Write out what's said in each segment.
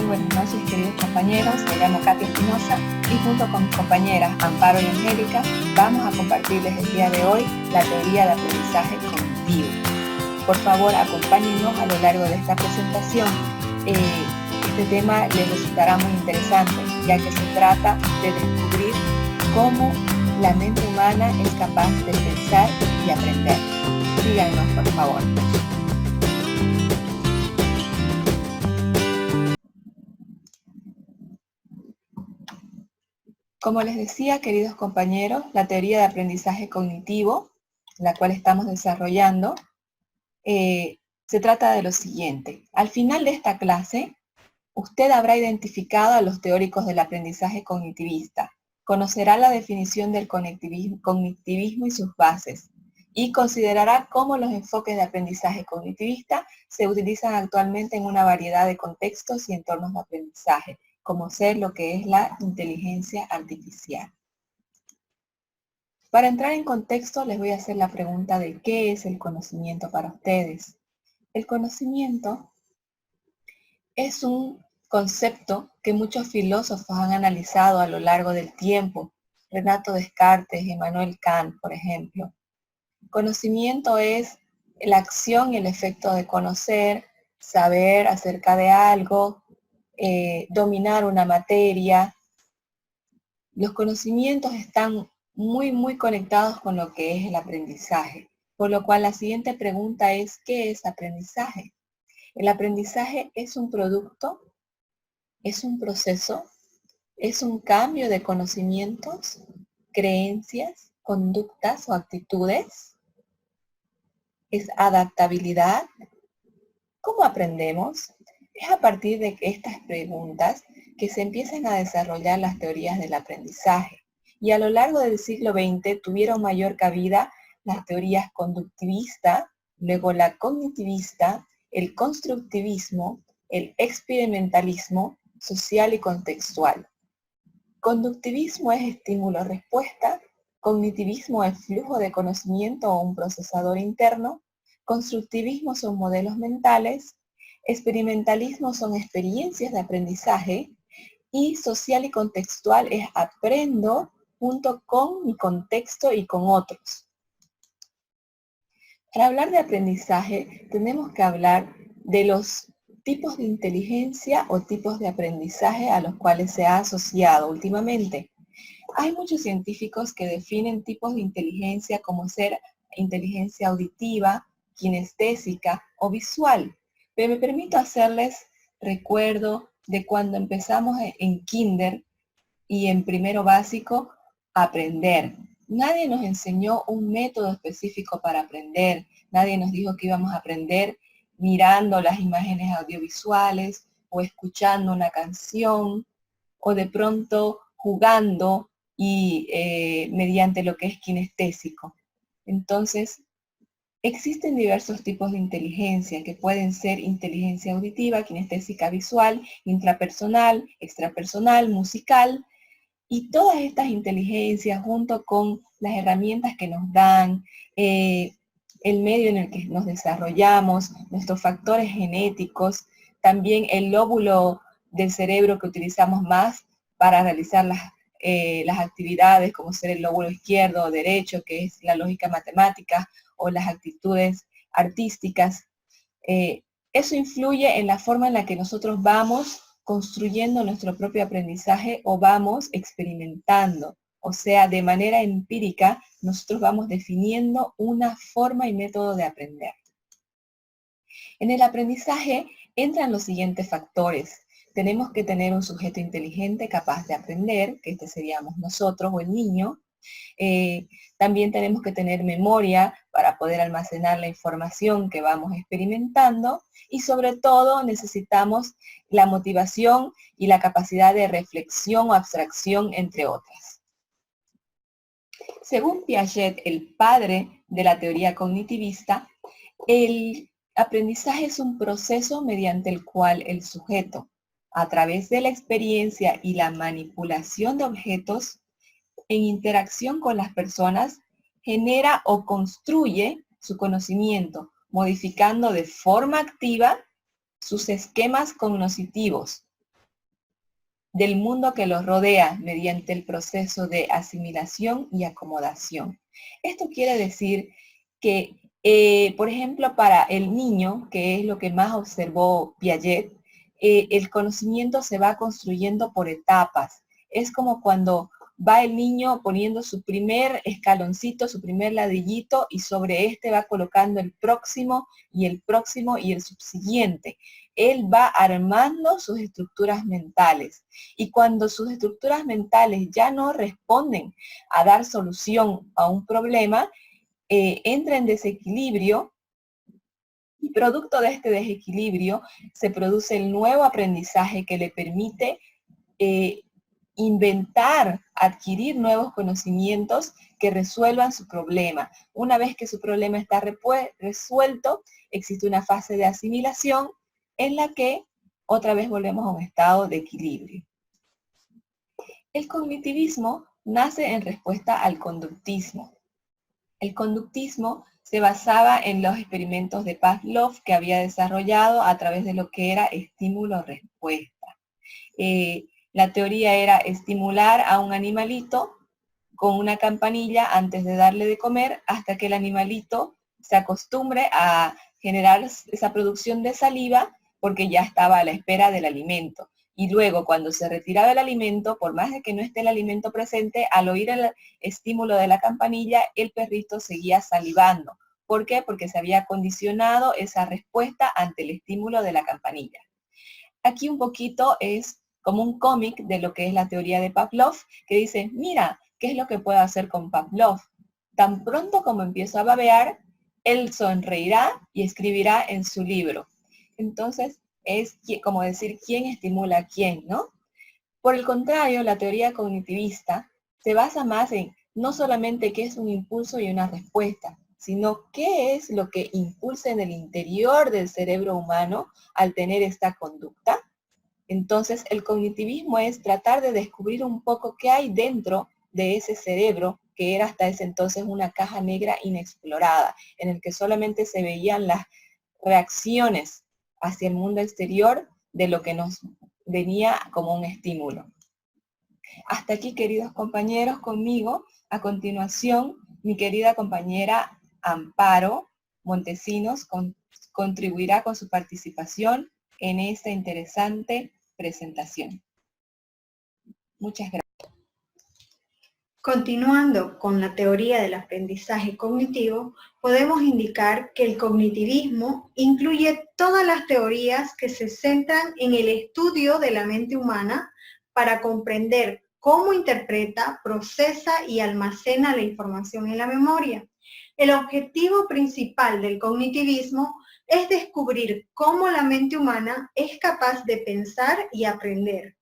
buenas noches, queridos compañeros. Me llamo Katia Espinosa y junto con mis compañeras Amparo y Angélica vamos a compartirles el día de hoy la teoría de aprendizaje cognitivo. Por favor, acompáñennos a lo largo de esta presentación. Este tema les resultará muy interesante, ya que se trata de descubrir cómo la mente humana es capaz de pensar y aprender. Síganos, por favor. Como les decía, queridos compañeros, la teoría de aprendizaje cognitivo, la cual estamos desarrollando, se trata de lo siguiente. Al final de esta clase, usted habrá identificado a los teóricos del aprendizaje cognitivista, conocerá la definición del cognitivismo y sus bases, y considerará cómo los enfoques de aprendizaje cognitivista se utilizan actualmente en una variedad de contextos y entornos de aprendizaje, como ser lo que es la inteligencia artificial. Para entrar en contexto, les voy a hacer la pregunta de ¿qué es el conocimiento para ustedes? El conocimiento es un concepto que muchos filósofos han analizado a lo largo del tiempo. Renato Descartes, Immanuel Kant, por ejemplo. Conocimiento es la acción y el efecto de conocer, saber acerca de algo, dominar una materia. Los conocimientos están muy conectados con lo que es el aprendizaje, por lo cual la siguiente pregunta es, ¿qué es aprendizaje? El aprendizaje es un producto, es un proceso, es un cambio de conocimientos, creencias, conductas o actitudes, es adaptabilidad. ¿Cómo aprendemos? Es a partir de estas preguntas que se empiezan a desarrollar las teorías del aprendizaje. Y a lo largo del siglo XX tuvieron mayor cabida las teorías conductivista, luego la cognitivista, el constructivismo, el experimentalismo, social y contextual. Conductivismo es estímulo-respuesta, cognitivismo es flujo de conocimiento o un procesador interno, constructivismo son modelos mentales, experimentalismo son experiencias de aprendizaje y social y contextual es aprendo junto con mi contexto y con otros. Para hablar de aprendizaje tenemos que hablar de los tipos de inteligencia o tipos de aprendizaje a los cuales se ha asociado últimamente. Hay muchos científicos que definen tipos de inteligencia como ser inteligencia auditiva, kinestésica o visual. Pero me permito hacerles recuerdo de cuando empezamos en kinder y en primero básico a aprender. Nadie nos enseñó un método específico para aprender. Nadie nos dijo que íbamos a aprender mirando las imágenes audiovisuales o escuchando una canción o de pronto jugando y mediante lo que es kinestésico. Entonces, existen diversos tipos de inteligencia que pueden ser inteligencia auditiva, kinestésica visual, intrapersonal, extrapersonal, musical, y todas estas inteligencias junto con las herramientas que nos dan, el medio en el que nos desarrollamos, nuestros factores genéticos, también el lóbulo del cerebro que utilizamos más para realizar las actividades, como ser el lóbulo izquierdo o derecho, que es la lógica matemática, o las actitudes artísticas. Eso influye en la forma en la que nosotros vamos construyendo nuestro propio aprendizaje o vamos experimentando. O sea, de manera empírica, nosotros vamos definiendo una forma y método de aprender. En el aprendizaje entran los siguientes factores. Tenemos que tener un sujeto inteligente capaz de aprender, que este seríamos nosotros o el niño. También tenemos que tener memoria para poder almacenar la información que vamos experimentando y sobre todo necesitamos la motivación y la capacidad de reflexión o abstracción, entre otras. Según Piaget, el padre de la teoría cognitivista, el aprendizaje es un proceso mediante el cual el sujeto, a través de la experiencia y la manipulación de objetos, en interacción con las personas, genera o construye su conocimiento, modificando de forma activa sus esquemas cognitivos, del mundo que los rodea mediante el proceso de asimilación y acomodación. Esto quiere decir que, por ejemplo, para el niño, que es lo que más observó Piaget, el conocimiento se va construyendo por etapas. Es como cuando va el niño poniendo su primer escaloncito, su primer ladrillito, y sobre este va colocando el próximo y el próximo y el subsiguiente. Él va armando sus estructuras mentales. Y cuando sus estructuras mentales ya no responden a dar solución a un problema, entra en desequilibrio, y producto de este desequilibrio se produce el nuevo aprendizaje que le permite inventar, adquirir nuevos conocimientos que resuelvan su problema. Una vez que su problema está resuelto, existe una fase de asimilación en la que otra vez volvemos a un estado de equilibrio. El cognitivismo nace en respuesta al conductismo. El conductismo se basaba en los experimentos de Pavlov que había desarrollado a través de lo que era estímulo-respuesta. La teoría era estimular a un animalito con una campanilla antes de darle de comer hasta que el animalito se acostumbre a generar esa producción de saliva porque ya estaba a la espera del alimento. Y luego, cuando se retiraba el alimento, por más de que no esté el alimento presente, al oír el estímulo de la campanilla, el perrito seguía salivando. ¿Por qué? Porque se había condicionado esa respuesta ante el estímulo de la campanilla. Aquí un poquito es como un cómic de lo que es la teoría de Pavlov, que dice, mira, ¿qué es lo que puedo hacer con Pavlov? Tan pronto como empiezo a babear, él sonreirá y escribirá en su libro. Entonces, es como decir quién estimula a quién, ¿no? Por el contrario, la teoría cognitivista se basa más en no solamente qué es un impulso y una respuesta, sino qué es lo que impulsa en el interior del cerebro humano al tener esta conducta. Entonces, el cognitivismo es tratar de descubrir un poco qué hay dentro de ese cerebro, que era hasta ese entonces una caja negra inexplorada, en el que solamente se veían las reacciones hacia el mundo exterior de lo que nos venía como un estímulo. Hasta aquí, queridos compañeros, conmigo. A continuación, mi querida compañera Amparo Montesinos contribuirá con su participación en esta interesante presentación. Muchas gracias. Continuando con la teoría del aprendizaje cognitivo, podemos indicar que el cognitivismo incluye todas las teorías que se centran en el estudio de la mente humana para comprender cómo interpreta, procesa y almacena la información en la memoria. El objetivo principal del cognitivismo es descubrir cómo la mente humana es capaz de pensar y aprender.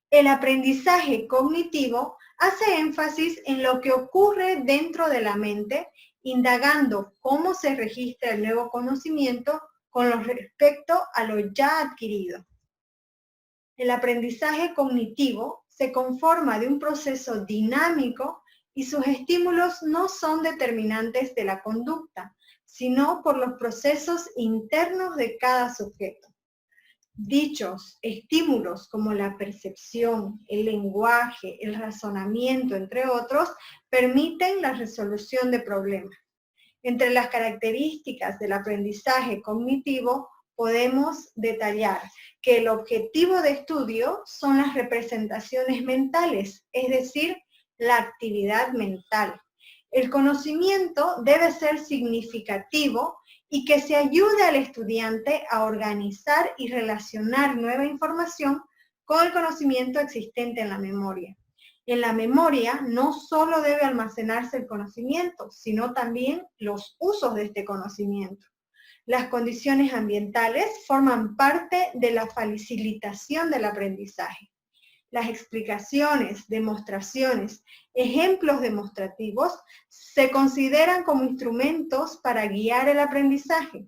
El aprendizaje cognitivo hace énfasis en lo que ocurre dentro de la mente, indagando cómo se registra el nuevo conocimiento con respecto a lo ya adquirido. El aprendizaje cognitivo se conforma de un proceso dinámico y sus estímulos no son determinantes de la conducta, sino por los procesos internos de cada sujeto. Dichos estímulos como la percepción, el lenguaje, el razonamiento, entre otros, permiten la resolución de problemas. Entre las características del aprendizaje cognitivo podemos detallar que el objetivo de estudio son las representaciones mentales, es decir, la actividad mental. El conocimiento debe ser significativo y que se ayude al estudiante a organizar y relacionar nueva información con el conocimiento existente en la memoria. En la memoria no solo debe almacenarse el conocimiento, sino también los usos de este conocimiento. Las condiciones ambientales forman parte de la facilitación del aprendizaje. Las explicaciones, demostraciones, ejemplos demostrativos se consideran como instrumentos para guiar el aprendizaje.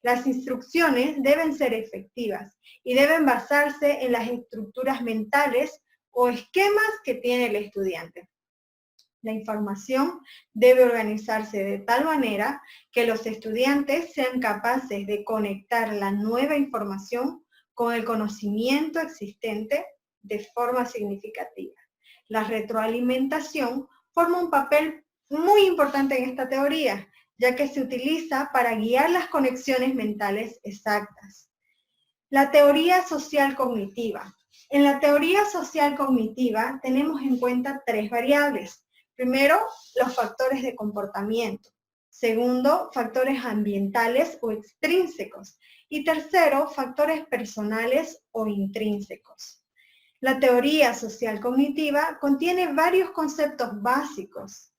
Las instrucciones deben ser efectivas y deben basarse en las estructuras mentales o esquemas que tiene el estudiante. La información debe organizarse de tal manera que los estudiantes sean capaces de conectar la nueva información con el conocimiento existente, de forma significativa. La retroalimentación forma un papel muy importante en esta teoría, ya que se utiliza para guiar las conexiones mentales exactas. La teoría social cognitiva. En la teoría social cognitiva tenemos en cuenta 3 variables. Primero, los factores de comportamiento. Segundo, factores ambientales o extrínsecos. Y tercero, factores personales o intrínsecos. La teoría social cognitiva contiene varios conceptos básicos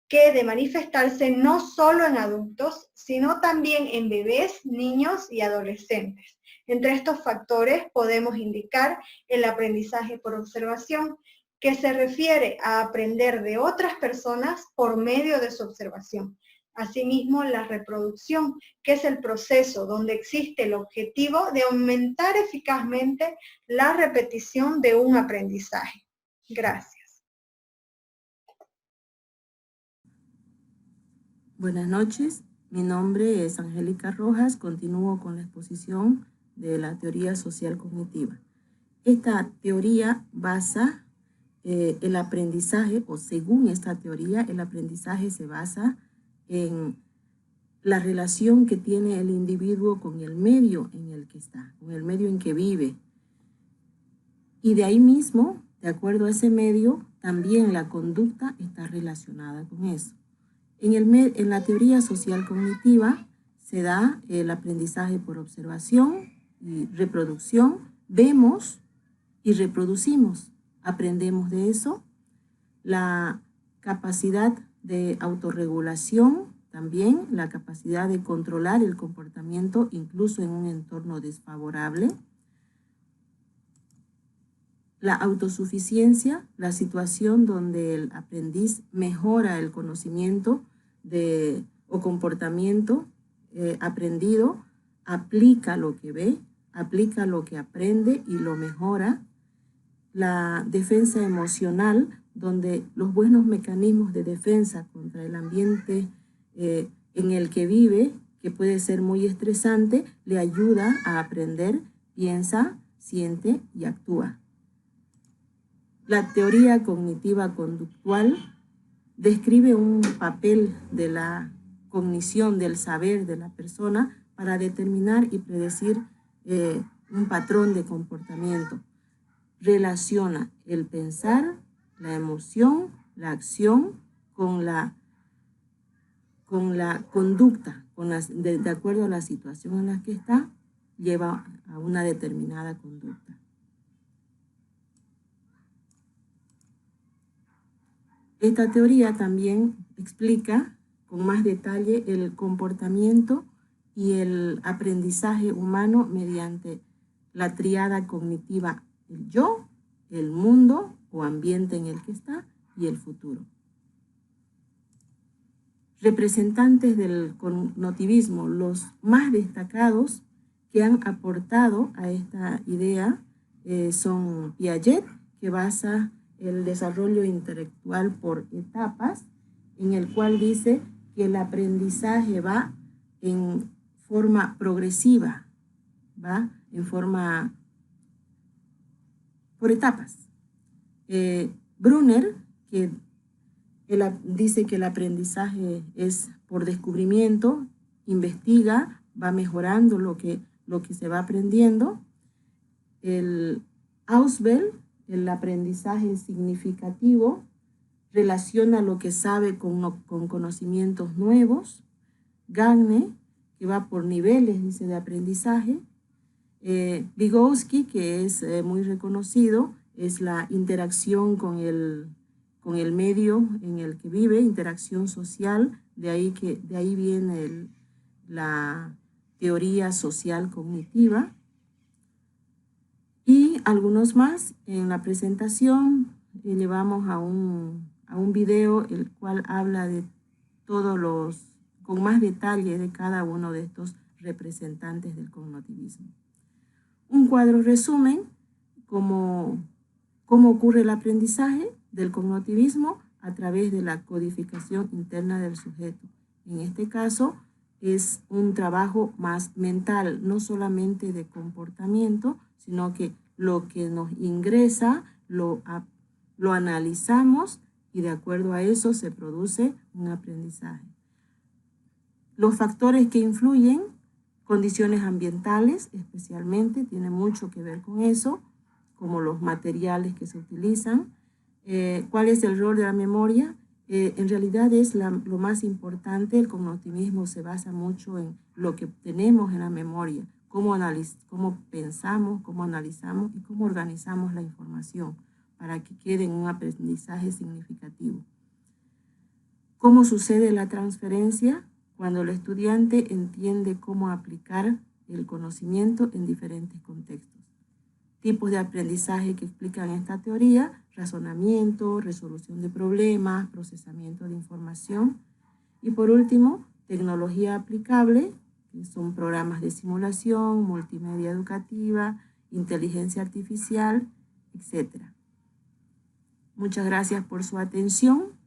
que de manifestarse no solo en adultos, sino también en bebés, niños y adolescentes. Entre estos factores podemos indicar el aprendizaje por observación, que se refiere a aprender de otras personas por medio de su observación. Asimismo, la reproducción, que es el proceso donde existe el objetivo de aumentar eficazmente la repetición de un aprendizaje. Gracias. Buenas noches, mi nombre es Angélica Rojas, continúo con la exposición de la teoría social cognitiva. Esta teoría basa el aprendizaje, o según esta teoría, el aprendizaje se basa en la relación que tiene el individuo con el medio en el que está, con el medio en que vive. Y de ahí mismo, de acuerdo a ese medio, también la conducta está relacionada con eso. En la teoría social cognitiva se da el aprendizaje por observación y reproducción. Vemos y reproducimos, aprendemos de eso. La capacidad de autorregulación también, la capacidad de controlar el comportamiento incluso en un entorno desfavorable. La autosuficiencia, la situación donde el aprendiz mejora el conocimiento o comportamiento aprendido, aplica lo que ve, aplica lo que aprende y lo mejora. La defensa emocional, donde los buenos mecanismos de defensa contra el ambiente en el que vive, que puede ser muy estresante, le ayuda a aprender, piensa, siente y actúa. La teoría cognitiva conductual describe un papel de la cognición, del saber de la persona para determinar y predecir un patrón de comportamiento. Relaciona el pensar, la emoción, la acción con la conducta, de acuerdo a la situación en la que está, lleva a una determinada conducta. Esta teoría también explica con más detalle el comportamiento y el aprendizaje humano mediante la tríada cognitiva: el yo, el mundo o ambiente en el que está y el futuro. Representantes del cognitivismo, los más destacados que han aportado a esta idea son Piaget, que basa el desarrollo intelectual por etapas, en el cual dice que el aprendizaje va en forma progresiva, va en forma por etapas. Brunner, que dice que el aprendizaje es por descubrimiento, investiga, va mejorando lo que se va aprendiendo. El Ausubel, el aprendizaje significativo, relaciona lo que sabe con conocimientos nuevos. Gagne, que va por niveles, dice, de aprendizaje. Vygotsky, que es muy reconocido, es la interacción con el medio en el que vive, interacción social, de ahí viene la teoría social cognitiva. Y algunos más. En la presentación llevamos a un video el cual habla de con más detalle de cada uno de estos representantes del cognitivismo. Un cuadro resumen cómo ocurre el aprendizaje del cognitivismo a través de la codificación interna del sujeto. En este caso es un trabajo más mental, no solamente de comportamiento, sino que lo que nos ingresa, lo analizamos y de acuerdo a eso se produce un aprendizaje. Los factores que influyen, condiciones ambientales especialmente, tiene mucho que ver con eso, como los materiales que se utilizan. ¿Cuál es el rol de la memoria? En realidad es lo más importante. El cognitivismo se basa mucho en lo que tenemos en la memoria, cómo pensamos, cómo analizamos y cómo organizamos la información para que quede en un aprendizaje significativo. ¿Cómo sucede la transferencia? Cuando el estudiante entiende cómo aplicar el conocimiento en diferentes contextos. Tipos de aprendizaje que explican esta teoría: razonamiento, resolución de problemas, procesamiento de información. Y por último, tecnología aplicable, que son programas de simulación, multimedia educativa, inteligencia artificial, etc. Muchas gracias por su atención.